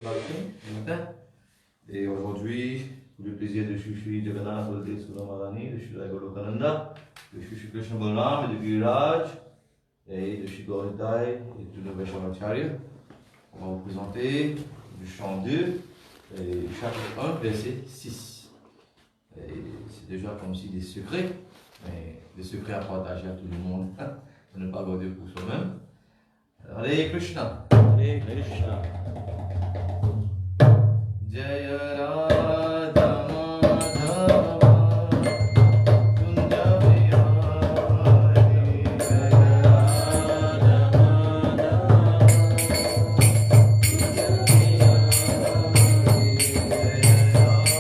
Du matin. Et aujourd'hui, le plaisir de Shri Jagannath Baladev Subramani, de Shri Golokananda, de Shri Krishna Balaram et de Giriraj, et de Shri Gauritai et de nos Vaishnavacharya. On va vous présenter du chant 2, et chapitre 1, verset 6. Et c'est déjà comme si des secrets, mais des secrets à partager à tout le monde, de ne pas garder pour soi-même. Hare Krishna. Hare Krishna. Jaya Radha Madhava Kunja Vihari Jaya Radha Madhava Kunja Vihari Jaya Radha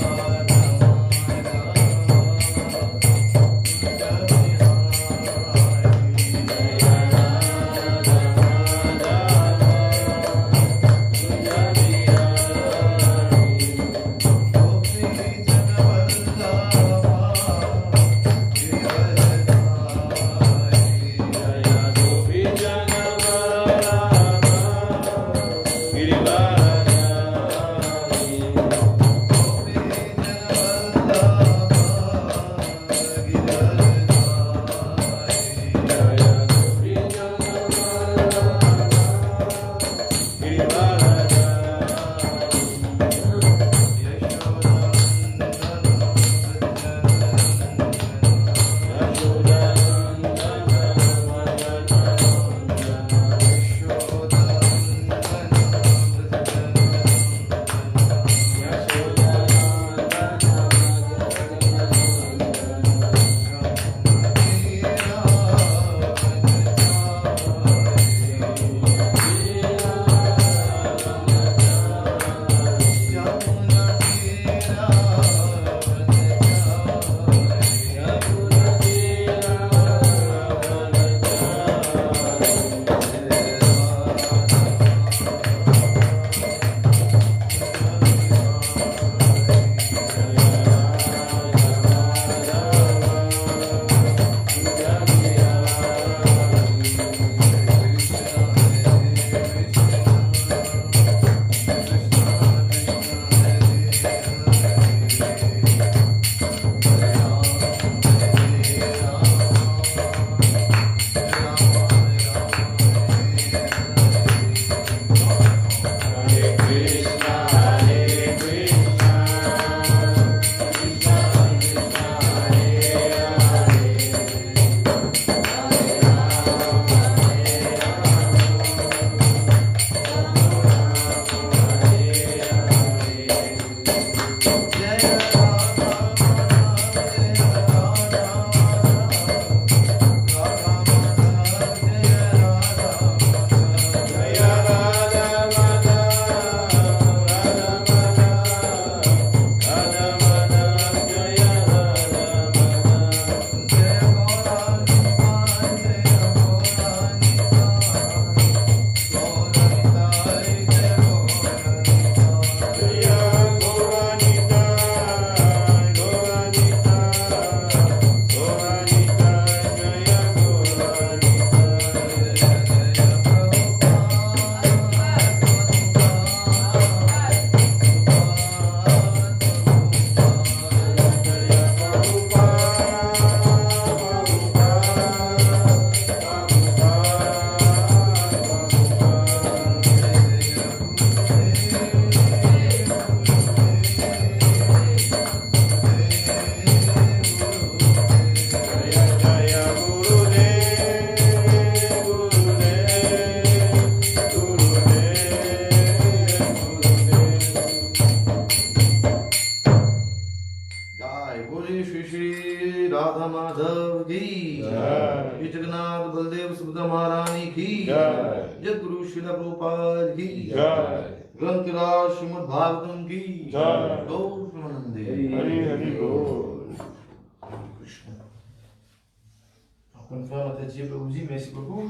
merci beaucoup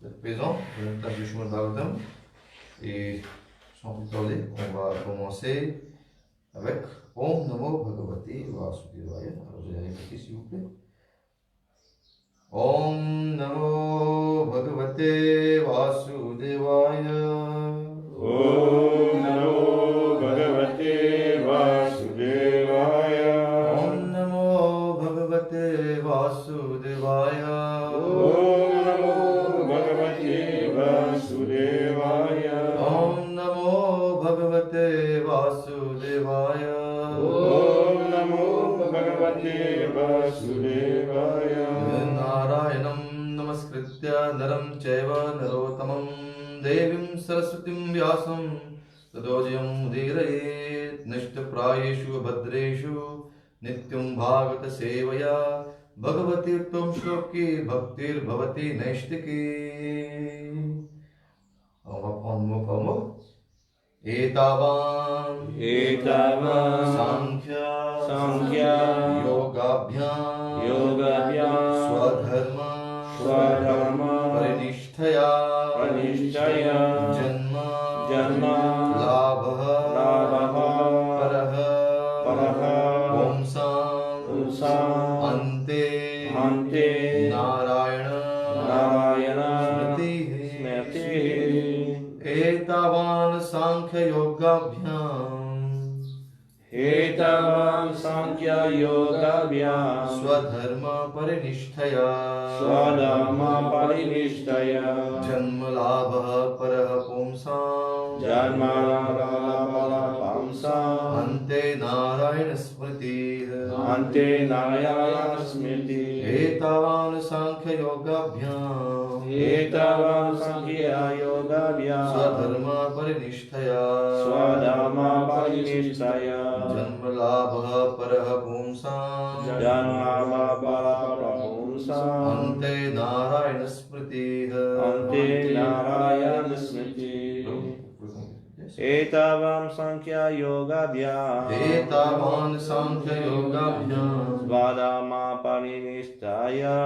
d'être présent dans notre table du Srimad Bhagavatam. Et sans plus tarder, on va commencer avec Om Namo Bhagavate Vasudevaya. Alors je vais répéter s'il vous plaît. Om Namo Bhagavate Vasudevaya. Om Namo Bhagavate Vasudevaya. Narayanam namaskritya naram chaiva narottamam devim saraswatim vyasam tadojayam udirayet nishtaprayeshu bhadreshu nityam bhagavata sevaya bhagavati uttam shloki bhaktir bhavati naishtiki. On va prendre mot par mot. Etavam Sankhya Yogabhyam Swadharma Parinishthaya Janma Labha Paraha Pumsam Ante Narayana Smriti. Etavan Sankhya Yogabhyam Swadharma Parinishthaya Janma Labha Paraha Pumsam Ante Narayana Smriti. Etavan Sankhya Yogabhyam Swadharma Parinishthaya Janma Labha Paraha Pumsam Ante Narayana Smriti. Etavam Sankhya Yogabhyam Swadharma Parinishthaya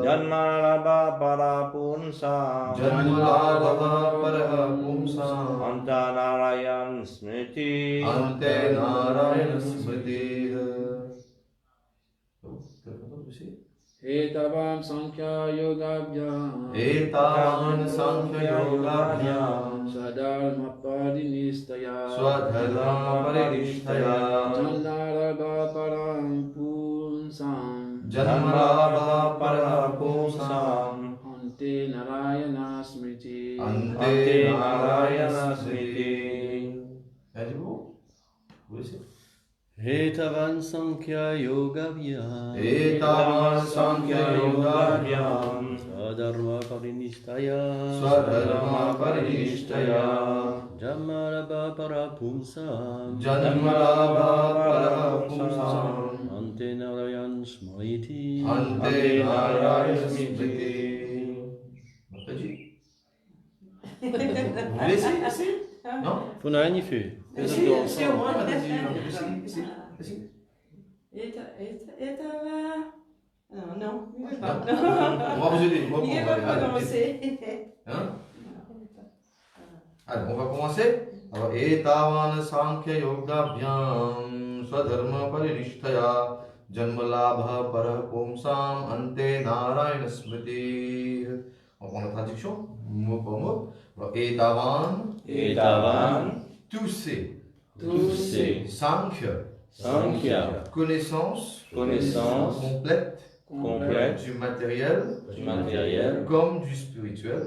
Janma Labha Paraha Pumsam Ante Narayana Smriti. Etavam Sankhya Yogabhyam Swadharma Parinishthaya Janma Labha Paraha Pumsam Ante Narayana Smriti. Etavan Sankhya Yogabhyam Swadharma Parinishthaya Janma Labha Paraha Pumsam Ante Narayana Smriti. Vous voulez essayer? Non? On n'a rien y fait. Essayez au moins, essayez. Non. On va vous aider. Il va pas commencer. Hein? Alors, on va commencer. Alors, Etavan Sankhya Yogabhyam Swadharma Parinishthaya Janma Labha Paraha Pumsam Ante Narayana Smriti. On prend la traduction, mot par mot. Alors, Etavan, tous ces, Sankhya, connaissance, complète, du matériel, comme du spirituel,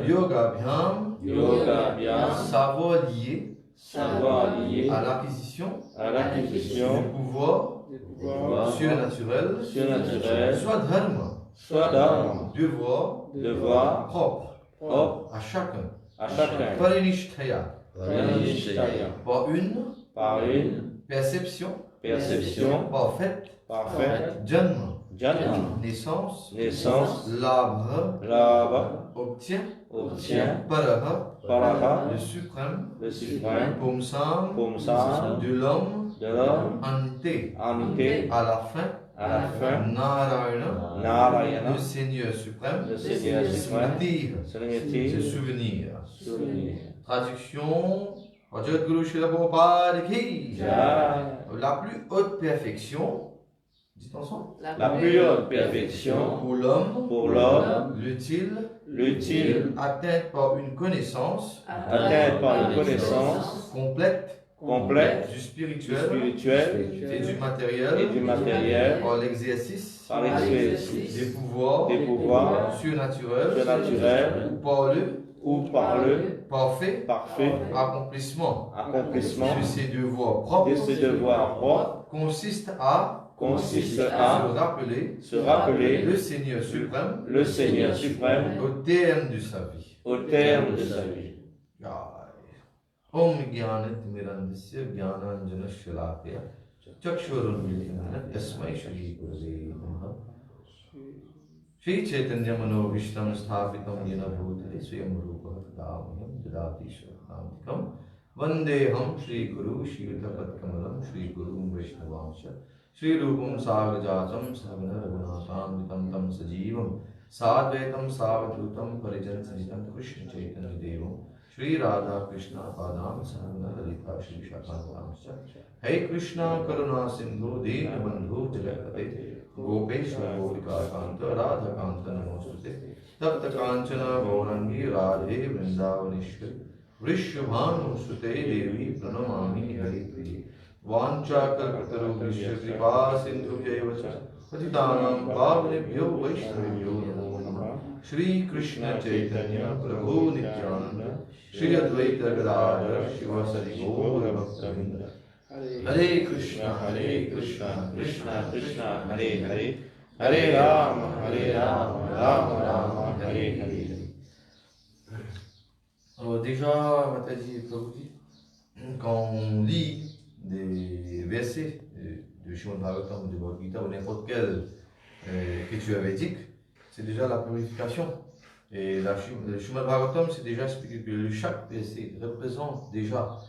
Yogabhyam, savoir lié à l'acquisition du pouvoir surnaturel, Swadharma, devoir propre à chacun. Parinishthaya, par une perception parfaite, Janma, naissance, Labha, obtient, Paraha, le suprême, Pumsam, de l'homme, Ante, à la fin, Narayana, le Seigneur suprême, Smriti, se souvenir. Traduction, Jadguru Srila Prabhupada ki. La plus haute perfection, dites ensemble, La plus haute perfection pour l'homme, l'utile, atteinte par une connaissance complète du spirituel et du matériel par l'exercice des pouvoirs surnaturels par le ou par le parfait parfait accomplissement accomplissement de ses devoirs propres de ses devoirs propres consiste à se rappeler le Seigneur suprême le Seigneur suprême au terme de sa vie. au terme de sa vie. Om Gyanat Mirandasya Gyananjana Shalakya Chakshurunmilitanat Tasmai Shri Gurave Namaha. Shri Chaitanya Mano Vishtam Sthapitam Yena Bhutale Swayam Rupa Tadamyam Dadati Shantamtikam Vandeham Shri Guru Shri Tapat Kamalam Shri Guru Vaishnavamsha Shri Rupam Sagajatam Savana Raghunatham Vitam Tam Sajivam Sadvaitam Savadutam Parijan Sajitam Krishna Chaitanya Devam Shri Radha Krishna Padam Sarana Lalita Shri Shakantamscha Hey Krishna Karuna Sindhu Deen Bandhu Jalakate Gopeshwar Gopika Kanta Radha Kanta Namostute Tapta Kanchana Gaurangi Radhe Vrindavanishwari Vrishabhanu Sute Devi Pranamami Hari Priye Vancha Kalpataru Vishya Kripa Sindhu Jayavacha Patitanam Pavnebhyo Vaishnavibhyo Namo Namah Shri Krishna Chaitanya Prabhu Nityananda Shri Advaita Gadadhar Shivasari Gaura Bhaktavinda Hare Krishna Krishna Krishna Hare Hare Hare Rama Rama Rama Hare Hare. Alors déjà, Mataji et Prabhuji, quand on lit des versets de Srimad Bhagavatam ou de Bhagavad Gita ou n'importe quel écriture védique, c'est déjà la purification. Et le Srimad Bhagavatam, c'est déjà expliqué que chaque verset représente déjà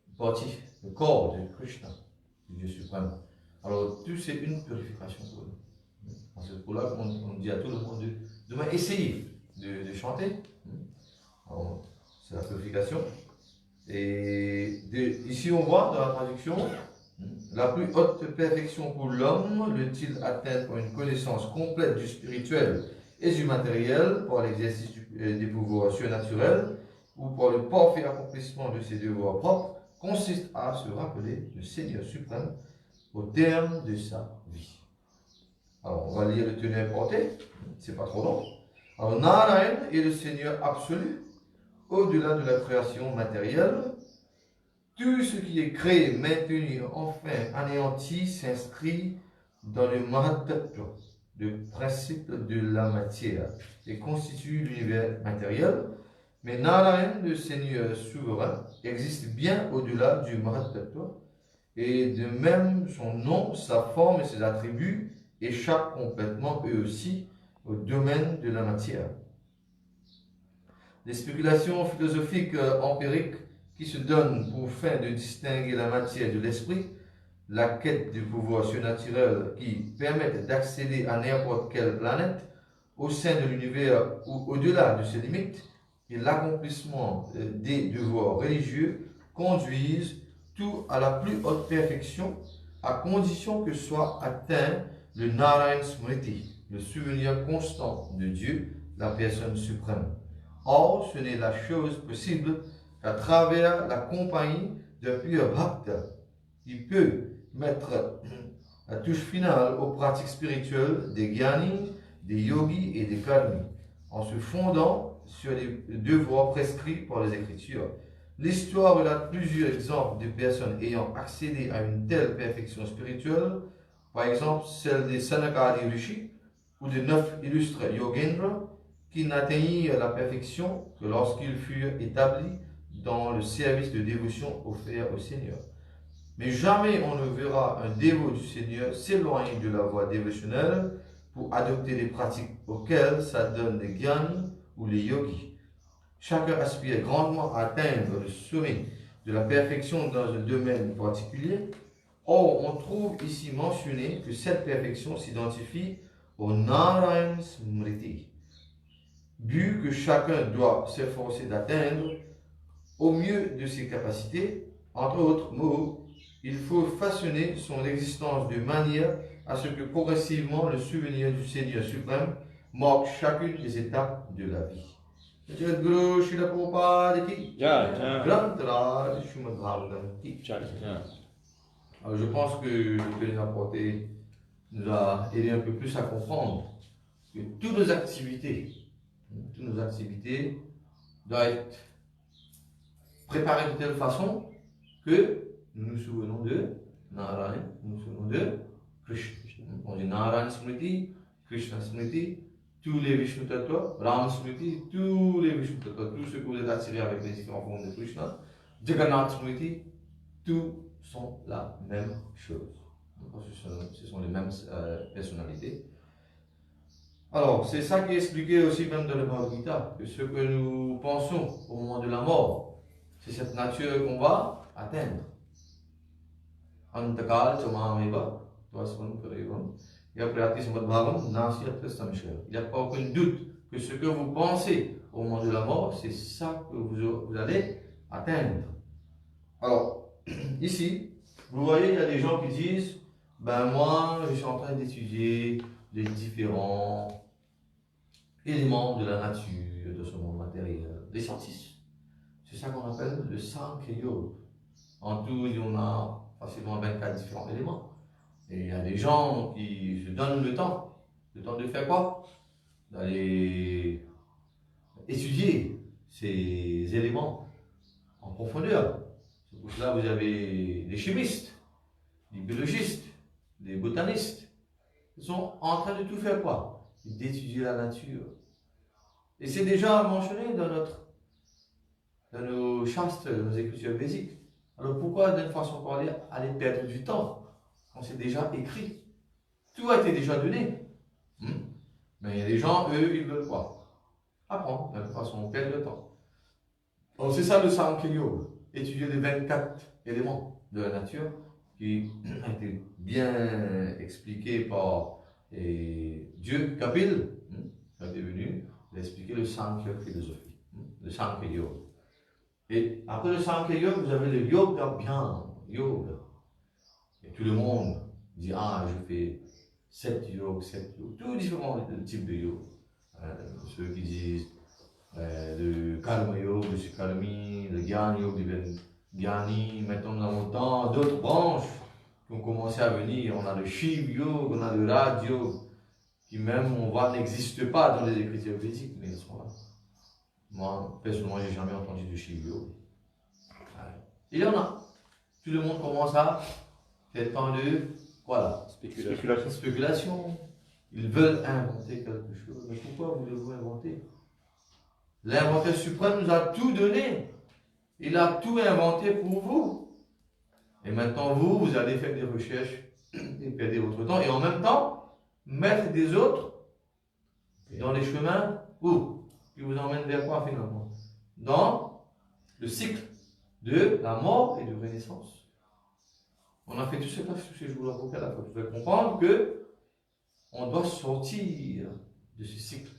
une partie, le corps de Krishna, du Dieu suprême. Alors tout c'est une purification pour nous. C'est pour là qu'on dit à tout le monde de essayer de chanter. Alors, c'est la purification. Et ici on voit dans la traduction, la plus haute perfection pour l'homme, le-t-il atteint pour une connaissance complète du spirituel et du matériel, pour l'exercice des pouvoirs surnaturels, ou pour le parfait accomplissement de ses devoirs propres, consiste à se rappeler le Seigneur suprême au terme de sa vie. Alors on va lire le teneur porté, c'est pas trop long. Alors Narayan est le Seigneur absolu, au-delà de la création matérielle. Tout ce qui est créé, maintenu, enfin anéanti, s'inscrit dans le Mahatattva, le principe de la matière, et constitue l'univers matériel. Mais Narayan, le Seigneur souverain, existe bien au-delà du Mahatattva, et de même son nom, sa forme et ses attributs échappent complètement, eux aussi, au domaine de la matière. Les spéculations philosophiques empiriques qui se donnent pour fin de distinguer la matière de l'esprit, la quête du pouvoir surnaturel qui permettent d'accéder à n'importe quelle planète au sein de l'univers ou au-delà de ses limites, et l'accomplissement des devoirs religieux conduisent tout à la plus haute perfection, à condition que soit atteint le Narayan Smriti, le souvenir constant de Dieu, la personne suprême. Or, ce n'est la chose possible qu'à travers la compagnie d'un pur bhakta qui peut mettre la touche finale aux pratiques spirituelles des gyanis, des yogis et des karmis, en se fondant sur les devoirs prescrits par les Écritures. L'histoire relate plusieurs exemples de personnes ayant accédé à une telle perfection spirituelle, par exemple celle des Sanakadi Rishi ou de 9 illustres Yogendra qui n'atteignirent la perfection que lorsqu'ils furent établis dans le service de dévotion offert au Seigneur. Mais jamais on ne verra un dévot du Seigneur s'éloigner de la voie dévotionnelle pour adopter les pratiques auxquelles s'adonnent les gyanis ou les yogis. Chacun aspire grandement à atteindre le sommet de la perfection dans un domaine particulier. Or, on trouve ici mentionné que cette perfection s'identifie au Narayan Smriti, but que chacun doit s'efforcer d'atteindre au mieux de ses capacités. Entre autres mots, il faut façonner son existence de manière à ce que progressivement le souvenir du Seigneur suprême marque chacune des étapes de la vie. Guru Srila Prabhupada ki Jai. Grantaraj Srimad Bhagavatam ki. Alors je pense que le Père apporté nous a aidé un peu plus à comprendre que toutes nos activités toutes nos activités doivent être préparées de telle façon que nous nous souvenons de Narayana, nous nous souvenons de Krishna. On dit Narayana Smriti, Krishna Smriti, tous les Vishnu Tattva, Ram Smriti, tous les Vishnu Tattva, tous ceux que vous êtes attirés avec les différents formes de Krishna, Jagannath Smriti, tous sont la même chose. Ce sont les mêmes personnalités. Alors, c'est ça qui est expliqué aussi même dans le Bhagavad Gita, que ce que nous pensons au moment de la mort, c'est cette nature qu'on va atteindre. Antakal chamameva, tvasvam karevam, yaprati samadbhavam, nasi atrastamishara. Il n'y a pas aucun doute que ce que vous pensez au moment de la mort, c'est ça que vous allez atteindre. Alors, ici, vous voyez, il y a des gens qui disent, ben moi, je suis en train d'étudier les différents éléments de la nature, de ce monde matériel, des scientistes. C'est ça qu'on appelle le Sankhya Yoga. En tout, il y en a facilement 24 différents éléments. Et il y a des gens qui se donnent le temps. Le temps de faire quoi? D'aller étudier ces éléments en profondeur. C'est pour cela que vous avez des chimistes, des biologistes, des botanistes. Ils sont en train de tout faire quoi? D'étudier la nature. Et c'est déjà mentionné dans nos shastres, nos écritures védiques. Alors pourquoi d'une façon parlée aller perdre du temps quand c'est déjà écrit? Tout a été déjà donné. Mais il y a des gens, eux, ils veulent quoi? Apprendre, de toute façon, on perd le temps. Donc c'est ça le Sankhya Yoga. Étudier les 24 éléments de la nature qui a été bien expliqué par Dieu Kapil, qui est venu expliquer le Sankhya philosophie, le Sankhya Yoga. Et après le Sankhya Yoga, vous avez le Yoga Bhyam, Yoga. Et tout le monde dit, ah, je fais 7 yoga, tous différents types de yoga. Ceux qui disent le Karma Yoga, le Sukarmi, le Gyana Yoga, le Gyani. Maintenant, nous avons tant d'autres branches qui ont commencé à venir. On a le Shiv Yoga, on a le Raj Yoga, qui même, on voit, n'existent pas dans les écritures védiques, mais ils sont là. Moi, personnellement, je n'ai jamais entendu de Shiv Yoga. Il y en a. Tout le monde commence à faire tant de, voilà, spéculation. Ils veulent inventer quelque chose. Mais pourquoi voulez-vous inventer? L'inventeur suprême nous a tout donné. Il a tout inventé pour vous. Et maintenant, vous allez faire des recherches et perdre votre temps. Et en même temps, mettre des autres dans les chemins où qui vous emmènent vers quoi finalement? Dans le cycle de la mort et de renaissance. On a fait tout ce que je vous racontais à la fois. Vous pouvez comprendre que on doit sortir de ce cycle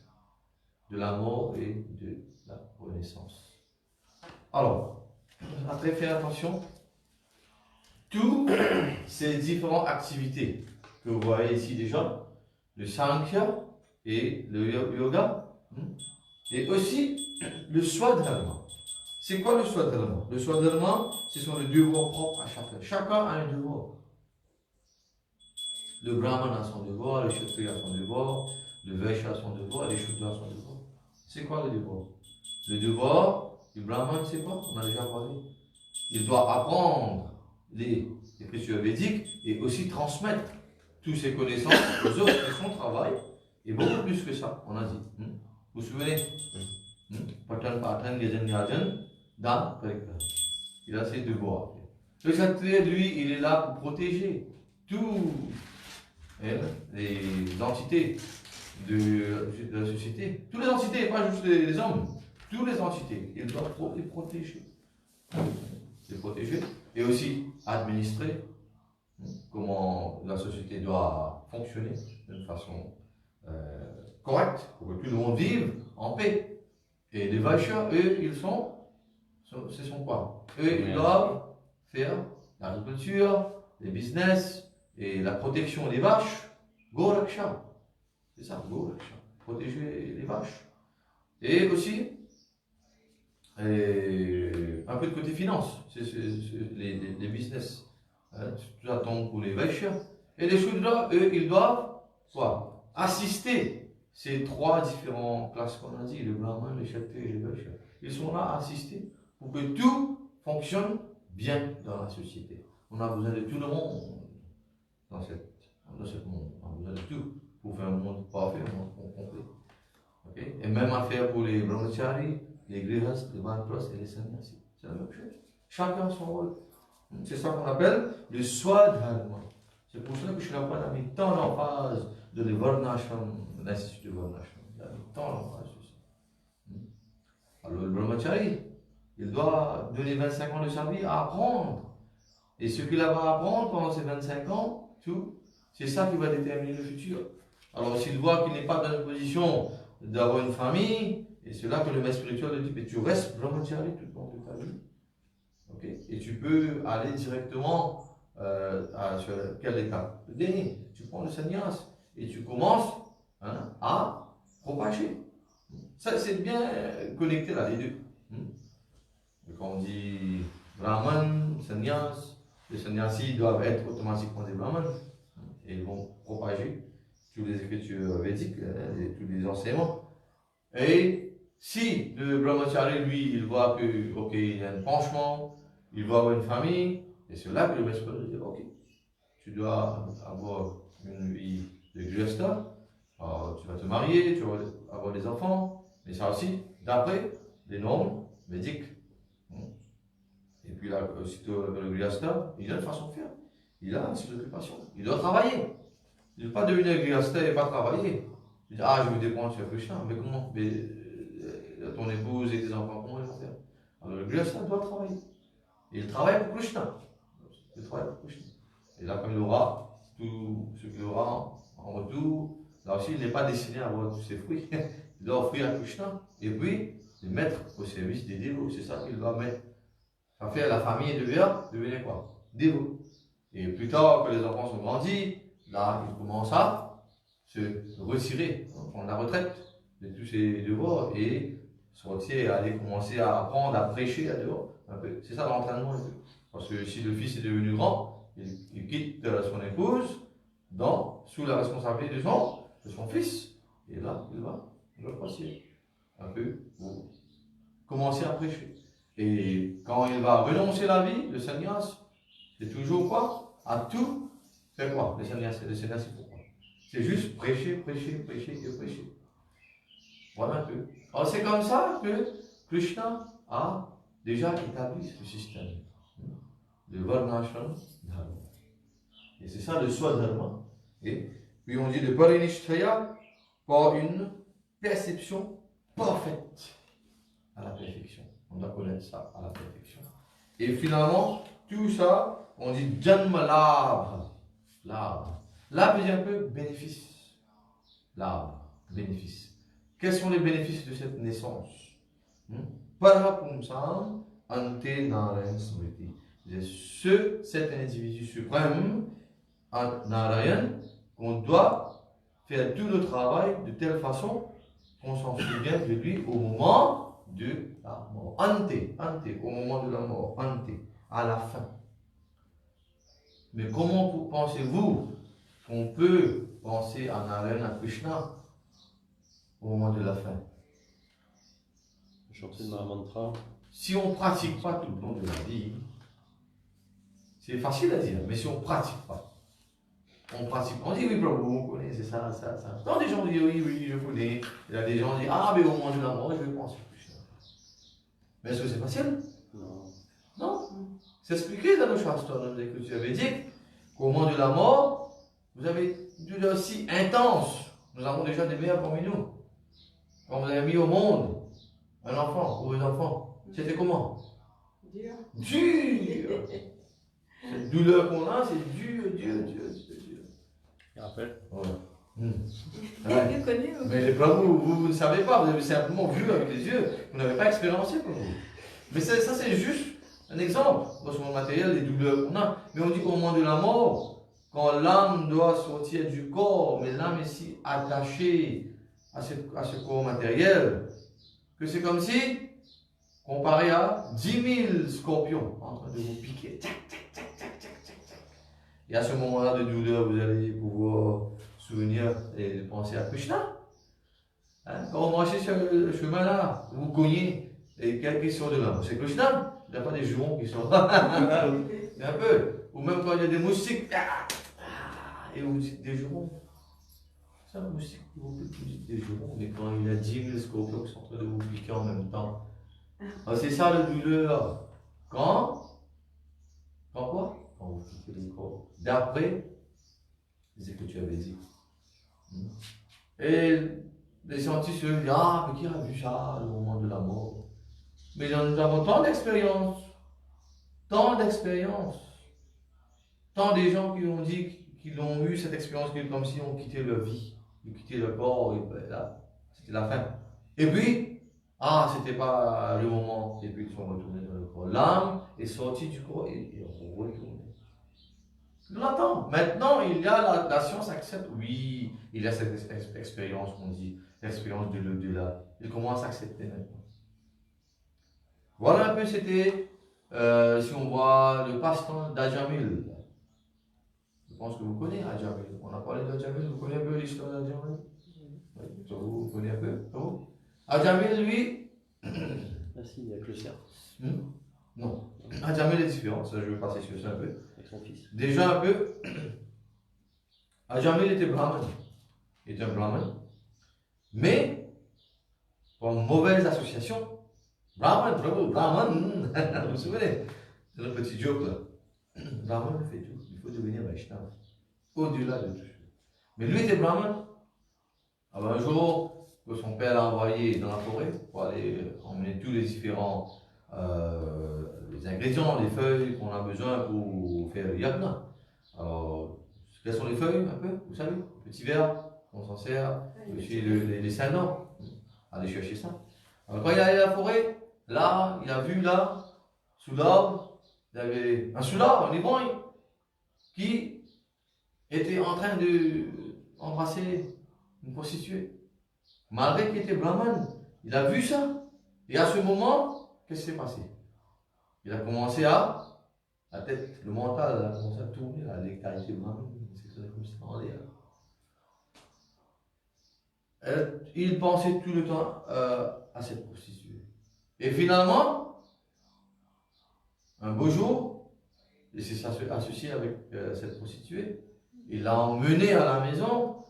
de la mort et de la renaissance. Alors, après, faire attention, toutes ces différentes activités que vous voyez ici déjà, le Sankhya et le Yoga, et aussi le Swadharma. C'est quoi le Swadharma? Le Swadharma, ce sont les devoirs propres à chacun. Chacun a un devoir. Le Brahman a son devoir, le Kshatriya a son devoir, le Vaishya a son devoir, et le Shudra a son devoir. C'est quoi le devoir? Le devoir du Brahman, c'est quoi? On a déjà parlé. Il doit apprendre les écritures védiques et aussi transmettre toutes ses connaissances aux autres. Et son travail est beaucoup plus que ça, on a dit. Vous vous souvenez? Patan, Patan, Gajan, Gajan, Dan, Parikra. Il a ses devoirs. Le Kshatriya, lui, il est là pour protéger toutes les entités de la société. Toutes les entités, pas juste les hommes. Toutes les entités. Il doit les protéger. Les protéger. Et aussi administrer comment la société doit fonctionner d'une façon correcte pour que tout le monde vive en paix. Et les Vaishyas, eux, ce sont quoi? Eux, ils doivent faire l'agriculture, les business et la protection des vaches. Goraksha. C'est ça, Goraksha. Protéger les vaches. Et aussi, un peu de côté finance, les business. Tout ça tombe pour les Vaishyas. Et les Shudras, eux, ils doivent quoi? Assister ces trois différentes classes qu'on a dit, le brahman, le kshatriya et le vaishya, ils sont là à assister pour que tout fonctionne bien dans la société. On a besoin de tout le monde dans ce monde. On a besoin de tout pour faire un monde parfait, un monde complet. Okay? Et même affaire pour les brahmacharis, les grihas, les vanpras et les sannyasis. C'est la même chose. Chacun son rôle. C'est ça qu'on appelle le swadharma. C'est pour cela que Srila Prabhupada a mis tant d'emphase de les varnashram, l'institut de varnashram. Il a mis tant d'emphase sur ça. Alors le brahmachari, il doit donner 25 ans de sa vie à apprendre. Et ce qu'il va apprendre pendant ces 25 ans, tout, c'est ça qui va déterminer le futur. Alors s'il voit qu'il n'est pas dans une position d'avoir une famille, et c'est là que le maître spirituel lui dit, mais tu restes brahmachari tout le long de ta vie. Okay? Et tu peux aller directement sur quelle étape? Le dernier, tu prends le sannyas et tu commences à propager. Ça, c'est bien connecté là, les deux. Quand on dit brahman, sannyas, les sannyasis doivent être automatiquement des brahmanes et ils vont propager toutes les écritures védiques, tous les enseignements. Et si le brahmachari, lui, il voit que, ok, il y a un penchement, il va avoir une famille, et c'est là que le maître dit, ok, tu dois avoir une vie de grihastha, tu vas te marier, tu vas avoir des enfants, mais ça aussi, d'après les normes védiques. Et puis là, aussitôt le grihastha, il a une façon de faire, il a ses occupations, il doit travailler. Il ne peut pas devenir grihastha et pas travailler. Il dit, ah, je vais dépendre sur Krishna, mais comment? Mais, ton épouse et tes enfants, comment ils vont faire? Alors le grihastha doit travailler. Et il travaille pour Krishna. Il travaille pour Krishna. Et là, quand il aura tout ce qu'il aura en retour, là aussi, il n'est pas destiné à avoir tous ses fruits. Il doit offrir à Krishna. Et puis, le mettre au service des dévots. C'est ça qu'il va mettre. Ça fait la famille devient devenir quoi? Dévot. Et plus tard, quand les enfants sont grandis, là, il commence à se retirer, prendre la retraite de tous ses devoirs et sortir et aller commencer à apprendre, à prêcher à dehors. C'est ça l'entraînement. Parce que si le fils est devenu grand, il quitte son épouse sous la responsabilité de son fils. Et là, il va passer un peu pour commencer à prêcher. Et quand il va renoncer la vie, le sannyas, c'est toujours quoi? À tout faire quoi? Le sannyas, c'est pourquoi? C'est juste prêcher, prêcher, prêcher et prêcher. Voilà un peu. Alors c'est comme ça que Krishna a déjà établi ce système de varnashram dharma. Et c'est ça le swadharma. Et puis on dit de parinishtaya par une perception parfaite à la perfection. On doit connaître ça à la perfection. Et finalement, tout ça, on dit janma labha. Labha. Labha veut dire un peu bénéfice. Labha, bénéfice. Quels sont les bénéfices de cette naissance? Parahapumsam ante narayan smriti. Cet individu suprême, Narayan, qu'on doit faire tout le travail de telle façon qu'on s'en souvient de lui au moment de la mort. Ante, au moment de la mort, ante, à la fin. Mais comment pensez-vous qu'on peut penser à Narayan, à Krishna au moment de la fin? Chanter le mantra. Si on ne pratique pas tout le long de la vie, c'est facile à dire, mais si on ne pratique pas, on dit oui, Prabhu, on connaît, c'est ça. Non, des gens disent oui, je connais. Il y a des gens qui disent ah, mais au moment de la mort, je vais penser à Krishna. Mais est-ce que c'est facile? Non. C'est expliqué dans nos shastras, dans les écritures védiques, qu'au moment de la mort, vous avez une douleur si intense. Nous avons déjà des meilleurs parmi nous. Quand vous avez mis au monde un enfant ou des enfants, c'était comment? Dur. Cette douleur qu'on a, c'est dur. Et après? Ouais. Tu connais ou... Mais les Prabhu, vous ne savez pas, vous avez simplement vu avec les yeux, vous n'avez pas expérimenté pour vous. Mais ça c'est juste un exemple dans ce monde matériel, les douleurs qu'on a. Mais on dit qu'au moment de la mort, quand l'âme doit sortir du corps, mais l'âme est si attachée à ce corps matériel, que c'est comme si, comparé à 10 000 scorpions en train de vous piquer. Et à ce moment-là de douleur, vous allez pouvoir souvenir et penser à Krishna. Hein, quand vous marchez sur le chemin là, vous cognez, et quelqu'un sort de là. C'est Krishna, il n'y a pas des jurons qui sortent. Il y a un peu. Ou même quand il y a des moustiques, et vous dites des jurons. C'est un moustique, vous dites des jurons, mais quand il y a 10 000 scorpions qui sont en train de vous piquer en même temps. Alors, c'est ça le douleur. Quand quoi? Quand vous quittez le corps. D'après ce que tu avais dit. Et les scientifiques se disent, ah, mais qui a vu ça au moment de la mort? Mais nous avons tant d'expérience. Tant d'expérience. Tant des gens qui ont dit qu'ils ont eu cette expérience comme si on quittait leur vie. Ils quittaient le corps, et ben là, c'était la fin. Et puis, c'était pas le moment. Et puis ils sont retournés dans le corps. L'âme est sortie du corps et retournée. Nous l'attendons. Maintenant, il y a la science accepte. Oui, il y a cette expérience qu'on dit, l'expérience de l'au-delà. Il commence à accepter maintenant. Voilà un peu, c'était, si on voit le passe-temps d'Ajamil. Je pense que vous connaissez Ajamil. On a parlé d'Ajamil. Vous connaissez un peu l'histoire d'Ajamil? Oui, vous connaissez un peu? Ajamil, lui. Ah si, avec le cerf. Non. Ajamil est différent. Ça, je vais passer sur ça un peu. Avec son fils. Déjà un peu. Ajamil était brahman. Il était un brahman. Mais, pour une mauvaise association, brahman, brahman, vous vous souvenez? C'est un petit joke là. Brahman fait tout. Il faut devenir Vaishnava. Au-delà de tout. Mais lui était brahman. Alors un jour, que son père l'a envoyé dans la forêt pour aller emmener tous les différents les ingrédients, les feuilles qu'on a besoin pour faire le yagna. Alors, quelles sont les feuilles un peu? Vous savez, petit verre, on s'en sert, aussi les salons. Allez chercher ça. Alors quand il est allé à la forêt, là, il a vu là, sous l'arbre, il y avait un soulard, un ivrogne, qui était en train d'embrasser une prostituée. Malgré qu'il était brahman, il a vu ça. Et à ce moment, qu'est-ce qui s'est passé? Il a commencé la tête, le mental a commencé à tourner, là, les qualités brahman, c'est comme ça en l'air. Il pensait tout le temps à cette prostituée. Et finalement, un beau jour, il s'est associé avec cette prostituée. Il l'a emmenée à la maison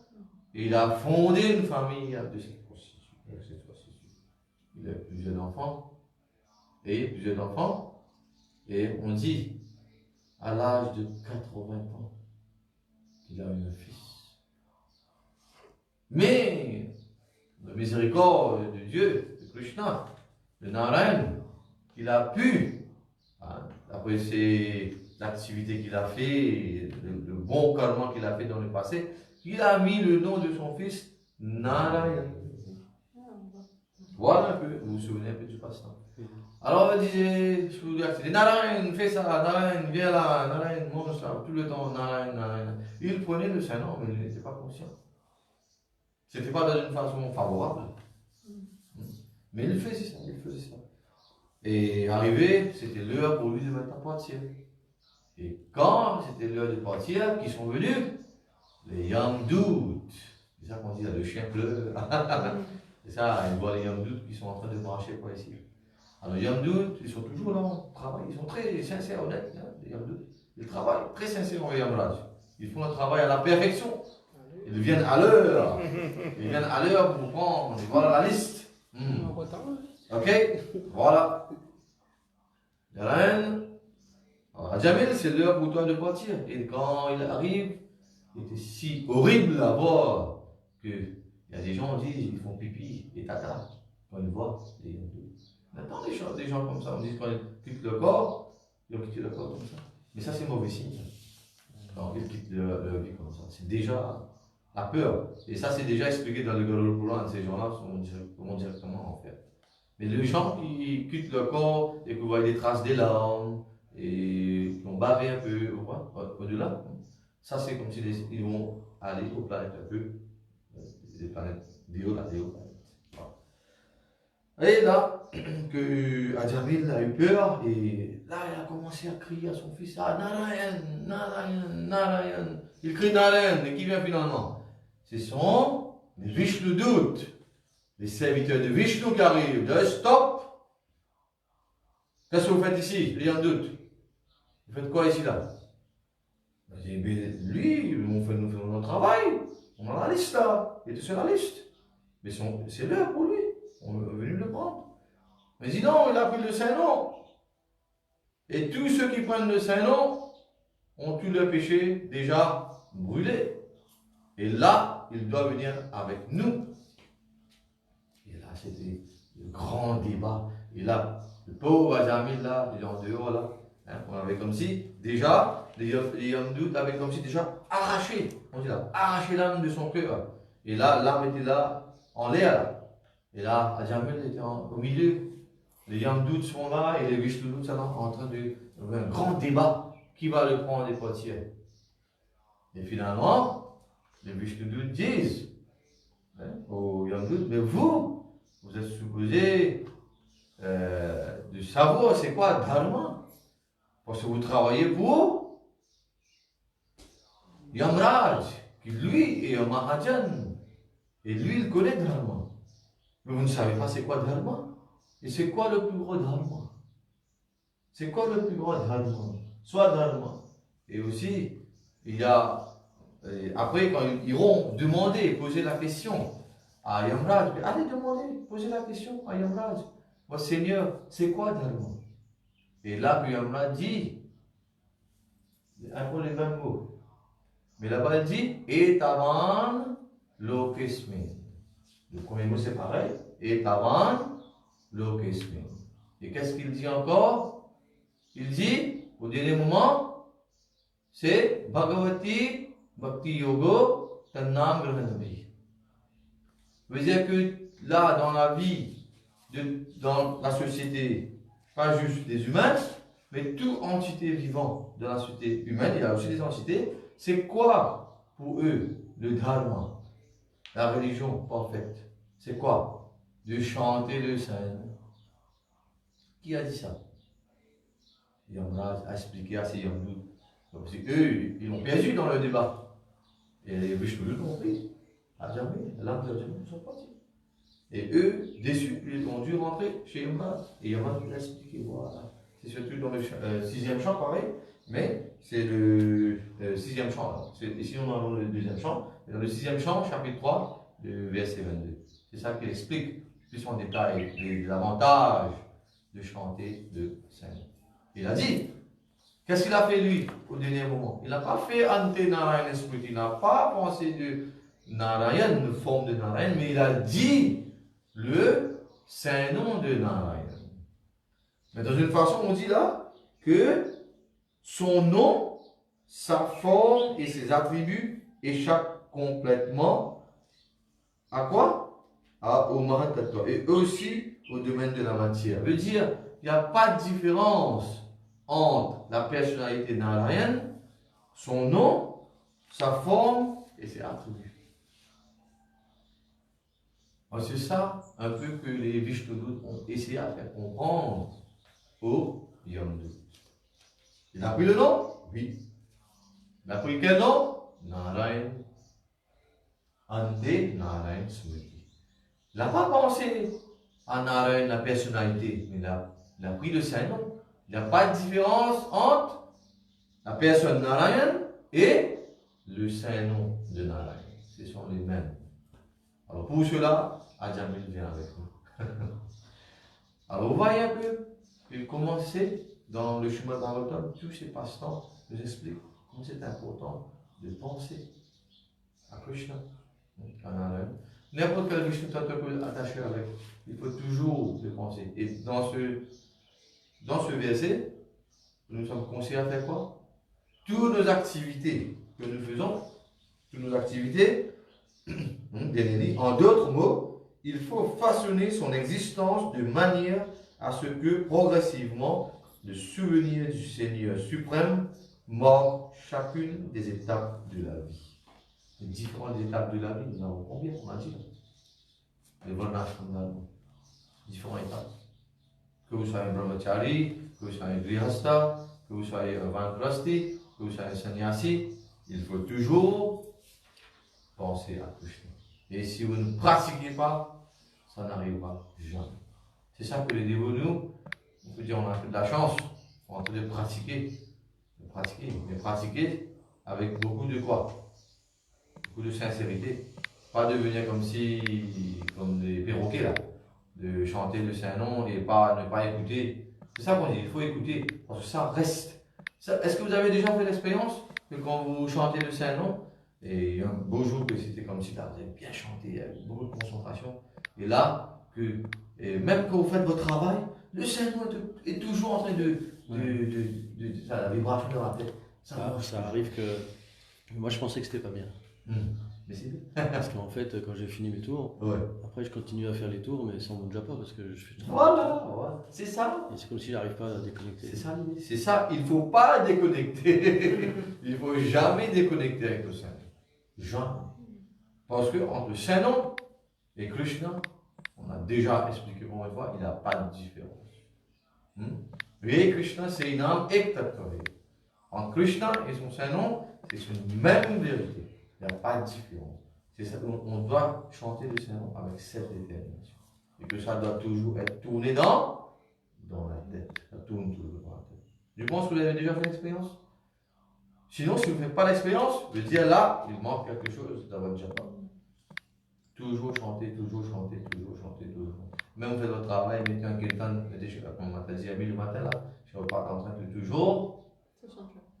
et il a fondé une famille de cette prostituée. Il a plusieurs enfants. Et on dit, à l'âge de 80 ans, qu'il a eu un fils. Mais, la miséricorde de Dieu, de Krishna, de Narayan, il a pu, après l'activité qu'il a fait, le bon karma qu'il a fait dans le passé, il a mis le nom de son fils Narayan. Voilà un peu, vous vous souvenez un peu du passé. Alors on disait, je vous dis, Narayan, fais ça, Narayan, viens là, Narayan, mange ça, tout le temps, Narayan. Il prenait le Saint-Nom, mais il n'était pas conscient. C'était pas dans une façon favorable. Mais il faisait ça, Et arrivé, c'était l'heure pour lui de mettre à partir. Et quand c'était l'heure de partir, qui sont venus? Les Yamdout. C'est ça qu'on dit, là, le chien pleure. C'est ça, ils voient les Yamdout qui sont en train de marcher par ici. Alors, les Yamdout, ils sont toujours là en travail, ils sont très sincères, honnêtes, hein, les Yamdout. Ils travaillent très sincèrement au Yamraj. Ils font le travail à la perfection. Ils viennent à l'heure. Ils viennent à l'heure pour prendre, voilà la liste. Ok, voilà. Yaren. Alors, Ajamil, c'est l'heure pour toi de partir. Et quand il arrive, il était si horrible à voir que il y a des gens qui disent ils font pipi et tata quand ils voient les hindous. Maintenant, des gens comme ça, on dit quand ils quittent le corps, ils ont quitté le corps comme ça. Mais ça, c'est mauvais signe. Quand ils quittent leur vie comme ça, c'est déjà la peur. Et ça, c'est déjà expliqué dans le Garuda Puran. Ces gens-là vont directement en fait. Mais les gens qui quittent le corps et que vous voyez des traces des larmes et qui ont bavé un peu au-delà, ça c'est comme s'ils vont aller aux planètes un peu, des planètes, des hauts planètes. Et là, que Ajamil a eu peur et là il a commencé à crier à son fils, Narayan, Narayan, Narayan. Il crie Narayan, et qui vient finalement? C'est son Vishnu Dout. les serviteurs de Vishnu qui arrivent, de stop. Qu'est-ce que vous faites ici, les Yamdout? Vous faites quoi ici là? Mais lui, nous faisons notre travail. On a la liste là. Il est sur la liste. Mais c'est l'heure pour lui. On est venu le prendre. Mais dis non, il a pris le Saint-Nom. Et tous ceux qui prennent le Saint-Nom ont tous leurs péchés déjà brûlés. Et là, il doit venir avec nous. Et là, c'était le grand débat. Et là, le pauvre Ajamil là, il est en dehors là. Hein, on avait comme si, déjà, les Yamdout avaient comme si déjà arraché, on dit là, arraché l'âme de son cœur. Et là, l'âme était là, en l'air là. Et là, Ajamil était au milieu. Les Yamdout sont là et les Vishnudouts sont en train de un grand débat. Qui va le prendre des potiers? Et finalement, les Vishnudouts disent aux Yamdout, mais vous êtes supposés de savoir c'est quoi Dharma. Parce que vous travaillez pour Yamraj, qui lui est un Mahajan. Et lui, il connaît Dharma. Mais vous ne savez pas c'est quoi Dharma. Et c'est quoi le plus gros Dharma? C'est quoi le plus grand Dharma? Soit Dharma. Et aussi, il y a, après, quand ils iront demander, poser la question à Yamraj, allez demander, poser la question à Yamraj. Moi, Seigneur, c'est quoi Dharma? Et là, Yamraj dit, un peu les mêmes mots. Mais là-bas, il dit, Etavan lokesmin. Le premier mot, c'est pareil. Etavan lokesmin. Et qu'est-ce qu'il dit encore? Il dit, au dernier moment, c'est Bhagavati Bhakti Yoga Tannam Grahanami. Ça veut dire que là, dans la vie, dans la société, pas juste des humains, mais toute entité vivante dans la société humaine, il y a aussi des entités, c'est quoi pour eux le dharma, la religion parfaite? C'est quoi? De chanter le Saint. Qui a dit ça? Yamraj a expliqué à ces Yamdout. Donc c'est eux, ils l'ont perdu dans le débat. Et les Vishnudouts ont pris. À jamais, l'âme de Yamraj sont partis. Et eux, déçus, ils ont dû rentrer chez Yamraj. Et Yamraj nous a expliqué, voilà. C'est surtout dans le 6e chant, pareil, mais c'est le 6e chant. Ici, on est dans le 2e chant. Et dans le 6e chant, chapitre 3, le verset 22. C'est ça qu'il explique plus en détail l'avantage de chanter le Saint-Nom. Il a dit, qu'est-ce qu'il a fait lui au dernier moment? Il n'a pas fait Ante Narayan Smriti, il n'a pas pensé de Narayan, une forme de Narayan, mais il a dit le Saint-Nom de Narayan. Mais dans une façon, on dit là que son nom, sa forme et ses attributs échappent complètement à quoi? Au Mahatattva et aussi au domaine de la matière. Ça veut dire il n'y a pas de différence entre la personnalité Narayan, son nom, sa forme et ses attributs. C'est ça un peu que les Vishnudouts ont essayé à faire comprendre aux Yamdout. Il a pris le nom? Oui. Il a pris quel nom? Narayan. Ante Narayan Smriti. Il n'a pas pensé à Narayan, la personnalité, mais il a pris le Saint-Nom. Il n'y a pas de différence entre la personne Narayan et le Saint-Nom de Narayan. Ce sont les mêmes. Alors pour cela, Ajamil vient avec nous. Alors vous voyez un peu, comment c'est dans le chemin Bhagavatam, tous ces passe-temps nous expliquent comment c'est important de penser à Krishna, à Narayan. N'importe quel Vishnu Tattva peut attacher avec. Il faut toujours le penser. Et dans ce verset, nous sommes conseillés à faire quoi? Toutes nos activités que nous faisons, toutes nos activités, bien dit, en d'autres mots, il faut façonner son existence de manière à ce que progressivement le souvenir du Seigneur suprême marque chacune des étapes de la vie. Les différentes étapes de la vie, nous avons combien? On a dit les varnashrams, différentes étapes. Que vous soyez un brahmachari, que vous soyez un grihastha, que vous soyez un vanprasti, que vous soyez un sannyasi, il faut toujours penser à Krishna. Et si vous ne pratiquez pas, ça n'arrivera jamais. C'est ça que les dévots, nous, on peut dire, on a de la chance, on est en train de pratiquer, mais pratiquer avec beaucoup de quoi? Beaucoup de sincérité. Pas devenir comme des perroquets là, de chanter le Saint-Nom et ne pas écouter. C'est ça qu'on dit, il faut écouter, parce que ça reste. Est-ce que vous avez déjà fait l'expérience que quand vous chantez le Saint-Nom, et un beau jour que c'était comme si là, vous avez bien chanté, avec beaucoup de concentration, et là, même quand vous faites votre travail, le Saint-Nom est toujours en train la vibration dans la tête. Ça arrive que. Moi, je pensais que c'était pas bien. Mais c'est bien. Parce qu'en fait, quand j'ai fini mes tours, Ouais. après je continue à faire les tours, mais ça ne bouge pas parce que je fais tout. Voilà, c'est ça. Et c'est comme si j'arrive pas à déconnecter. C'est ça l'idée. C'est ça, il ne faut pas déconnecter. Il ne faut jamais déconnecter avec le Saint-Nom. Jamais. Parce que entre le Saint-Nom et Krishna, on a déjà expliqué combien de fois, il n'y a pas de différence. Et Krishna, c'est une âme ektattva. Entre Krishna et son Saint-Nom, c'est une même vérité. Il n'y a pas de différence. C'est ça, on doit chanter le Saint-Nom avec cette détermination. Et que ça doit toujours être tourné dans la tête. Ça tourne toujours dans la tête. Je pense que vous avez déjà fait l'expérience. Sinon, si vous ne faites pas l'expérience, je veux dire là, il manque quelque chose dans votre japa. Toujours chanter, toujours chanter, toujours chanter, toujours chanter. Même vous faites votre travail, mettez un kirtan, mettez, je sais pas comment on m'a dit, à 1000 le matin là, je ne vais pas en train de toujours.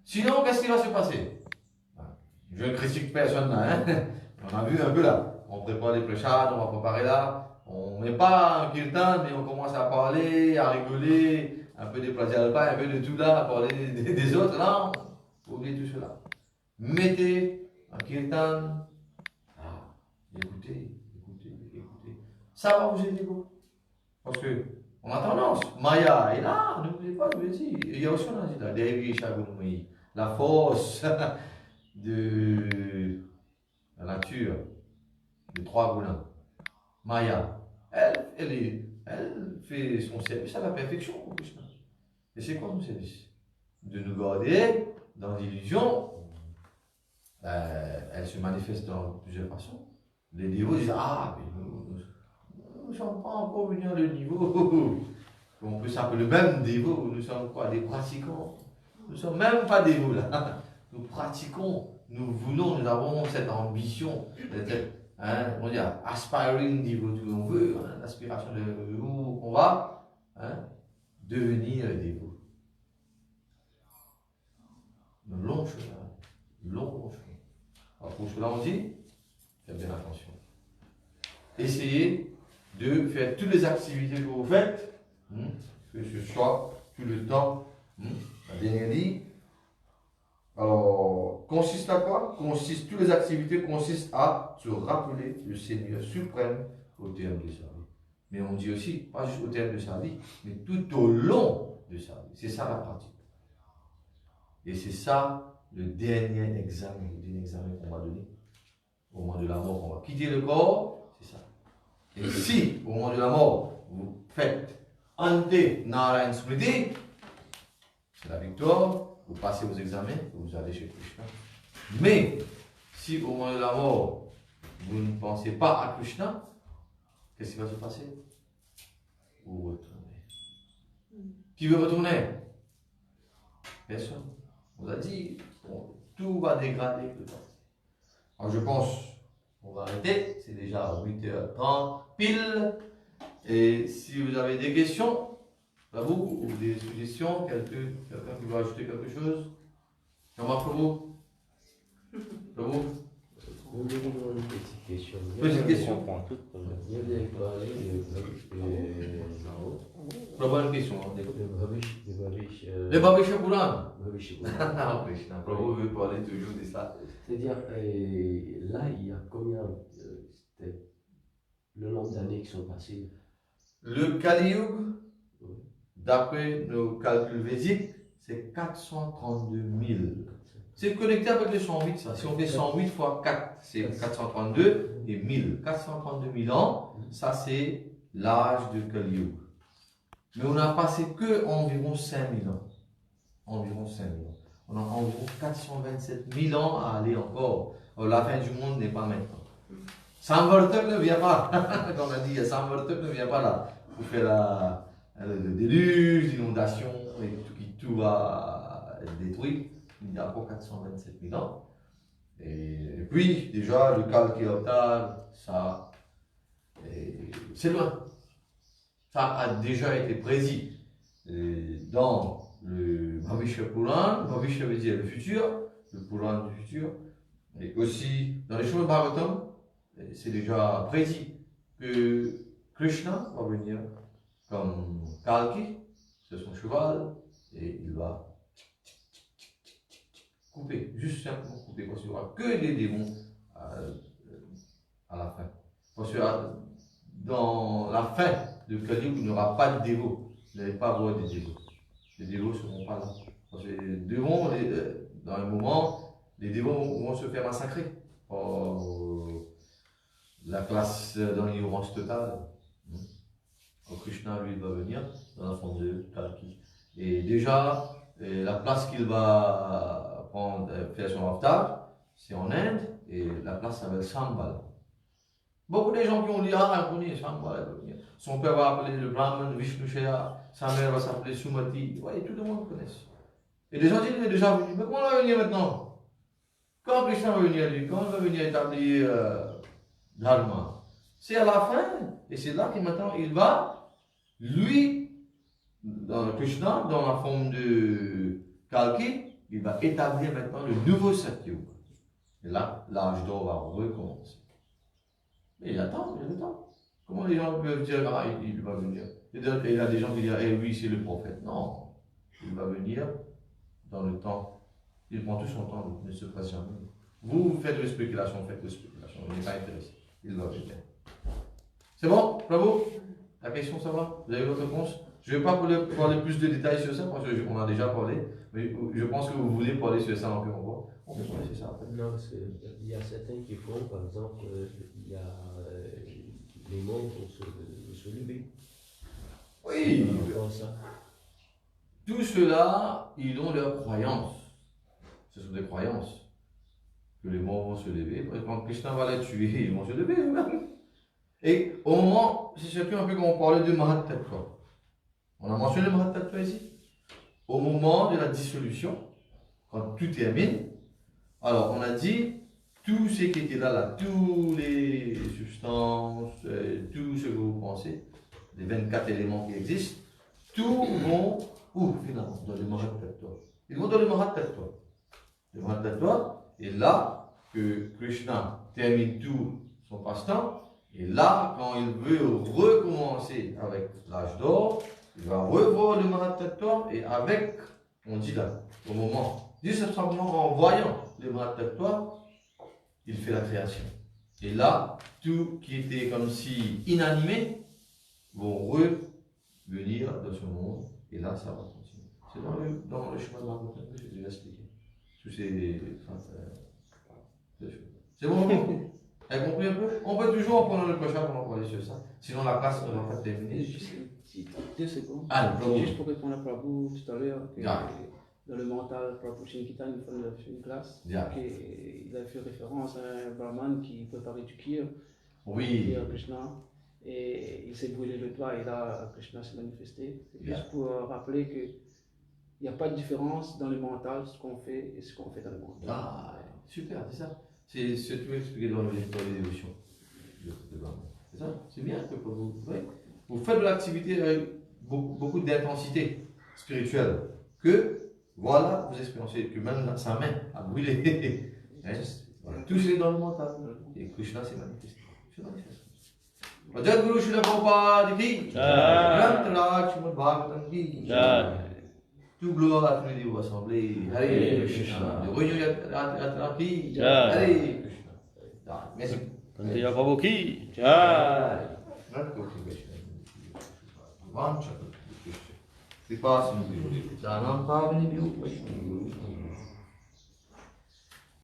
Sinon, qu'est-ce qui va se passer? Je ne critique personne là, hein? On a vu un peu là. On prépare les prêchades, on va préparer là. On ne met pas un kirtan, mais on commence à parler, à rigoler, un peu des pratyalpa, un peu de tout là, à parler des autres là. Oubliez tout cela. Mettez un kirtan. Écoutez. Ça va vous aider beaucoup. Parce que on a tendance, Maya est là, n'oubliez pas, je vous dis. Il y a aussi, on a dit là, Devi Shagunmai, la force de la nature, de trois goulins. Maya, elle fait son service à la perfection pour Krishna. Et c'est quoi son service? De nous garder dans l'illusion. Elle se manifeste dans plusieurs façons. Les dévots disent, mais nous ne sommes pas encore venus à le niveau. On peut s'appeler le même dévot. Nous sommes quoi? Des pratiquants. Nous ne sommes même pas dévots là. Nous pratiquons. Nous voulons, nous avons cette ambition d'être, on dit, aspiring devotee. On veut, on a l'aspiration de où on va devenir dévot. Un long chemin. Alors pour cela, on dit, faites bien attention. Essayez de faire toutes les activités que vous faites, que ce soit tout le temps. La dernière dit, alors, consiste à quoi? Toutes les activités consistent à se rappeler le Seigneur suprême au terme de sa vie. Mais on dit aussi, pas juste au terme de sa vie, mais tout au long de sa vie. C'est ça la pratique. Et c'est ça le dernier examen qu'on va donner. Au moment de la mort, on va quitter le corps, c'est ça. Et si, au moment de la mort, vous faites Ante Narayan Smriti, c'est la victoire, vous passez vos examens, vous allez chez Krishna. Mais, si au moment de la mort, vous ne pensez pas à Krishna, qu'est-ce qui va se passer? Vous retournez. Qui veut retourner? Personne. On vous a dit, tout va dégrader le temps. Alors je pense qu'on va arrêter, c'est déjà 8h30 pile. Et si vous avez des questions, à vous, ou des suggestions, quelqu'un qui veut ajouter quelque chose? Jean-Marc Prabhu? Prabhu? Une petite question. Petite question. Vous avez parlé de Mao. Prabhu, une question. Le Le Bhavisha Puran. Bhavisha. Ah, Krishna. Prabhu veut parler toujours de ça. C'est-à-dire, là, il y a combien le nombre d'années qui sont passées? Le Kali Yuga, d'après nos calculs védiques, c'est 432 000. C'est connecté avec le 108, ça. Si on fait 108 fois 4, c'est 432 et 1000. 432 000 ans, ça c'est l'âge de Kali Yuga. Mais on n'a passé que environ 5000 ans. Environ 5000 ans. On a environ 427 000 ans à aller encore. Alors, la fin du monde n'est pas maintenant. Samvartak ne vient pas, comme on a dit, Samvartak ne vient pas là pour faire le déluge, l'inondation, et tout va être détruit. Il y a pour 427 000 ans. Et puis, déjà, le calque octave, ça, c'est loin. Ça a déjà été prédit dans le Bhavishya Puran. Bhavishya veut dire le futur, le Puran du futur. Et aussi, dans les Srimad Bhagavatam, c'est déjà prédit que Krishna va venir comme Kalki, c'est son cheval, et il va couper, juste simplement couper, parce qu'il n'y aura que des démons à la fin. Parce que dans la fin de Kali, il n'y aura pas de dévots, vous n'allez pas avoir des dévots. Les dévots ne seront pas là. Parce que les démons, dans un moment, les dévots vont se faire massacrer. La classe dans l'ignorance totale. Quand Krishna, lui, va venir dans la forme de Kalki. Et déjà, la place qu'il va prendre, faire son avatar, c'est en Inde, et la place s'appelle Shambhala. Beaucoup de gens qui ont dit, ah, on connaît Shambhala. Son père va appeler le Brahman, Vishnushaya, sa mère va s'appeler Sumati. Oui, tout le monde connaît. Et les gens disent, il est déjà venu. Mais comment il va venir maintenant? Quand Krishna va venir, lui, quand il va venir établir Dharma? C'est à la fin, et c'est là que maintenant il va, lui, dans Krishna, dans la forme de Kalki, il va établir maintenant le nouveau Satyuga. Et là, l'âge d'or va recommencer. Mais il attend. Comment les gens peuvent dire, ah, il va venir? Et il y a des gens qui disent, eh oui, c'est le prophète. Non, il va venir dans le temps. Il prend tout son temps, ne se passe jamais. Vous faites de spéculation, il n'est pas intéressé. Il va venir. C'est bon, bravo? La question, ça va? Vous avez votre réponse? Je ne vais pas parler plus de détails sur ça, parce qu'on a déjà parlé, mais je pense que vous voulez parler sur ça un peu encore. On peut parler sur ça après. Non, parce qu'il y a certains qui font, par exemple, il y a les morts vont se lever. Oui, Ça. tout cela, ils ont leurs croyances. Ce sont des croyances. Que les morts vont se lever. Quand Krishna va les tuer, ils vont se lever eux-mêmes. Et au moment, c'est surtout un peu comme on parlait de Mahatattva. On a mentionné le Mahatattva ici. Au moment de la dissolution, quand tout termine, alors on a dit, tout ce qui était là, toutes les substances, tout ce que vous pensez, les 24 éléments qui existent, tout vont où finalement? Dans le Mahatattva. Ils vont dans le Mahatattva. Le Mahatattva est là que Krishna termine tout son passe-temps. Et là, quand il veut recommencer avec l'âge d'or, il va revoir le Mahatattva et avec, on dit là, au moment, juste simplement en voyant le Mahatattva, il fait la création. Et là, tout qui était comme si inanimé vont revenir dans ce monde. Et là, ça va continuer. C'est dans le chemin de la montagne que j'ai déjà expliqué. Tous ces choses. C'est bon? Vous avez compris un peu? On peut toujours prendre le prochain pour en parler sur ça. Sinon, la classe ne va pas terminer. Juste 2 secondes. Ah, Juste pour répondre à Prabhu tout à l'heure, que Yeah. dans le mental, Prabhu Shinkita, il a fait une classe, Yeah. et il a fait référence à un Brahman qui préparait du kir, Oui. à Krishna, et il s'est brûlé le doigt, et là, Krishna s'est manifesté. C'est Yeah. juste pour rappeler qu'il n'y a pas de différence dans le mental, ce qu'on fait et ce qu'on fait dans le mental. Ah, super, c'est ça. C'est ce que tu expliqué dans l'histoire des dévotions. C'est ça? C'est bien que vous, vous faites de l'activité avec beaucoup d'intensité spirituelle. Que, voilà, vous expériencez que même sa main a brûlé. Hein? Voilà. Tout c'est dans le mental. Et Krishna s'est manifesté. Jai Guru Srila Prabhupada ki Jai Granth Srimad Bhagavatam ki Jai. Tout gloire à tous les dévots assemblés. Hare Krishna. De Réunion Yatra ki Jai. Hare Krishna. Merci. Kantiya Prabhu ki. Jai. Vancha. Kripa Sindhu. Janam Pavani Bhyo.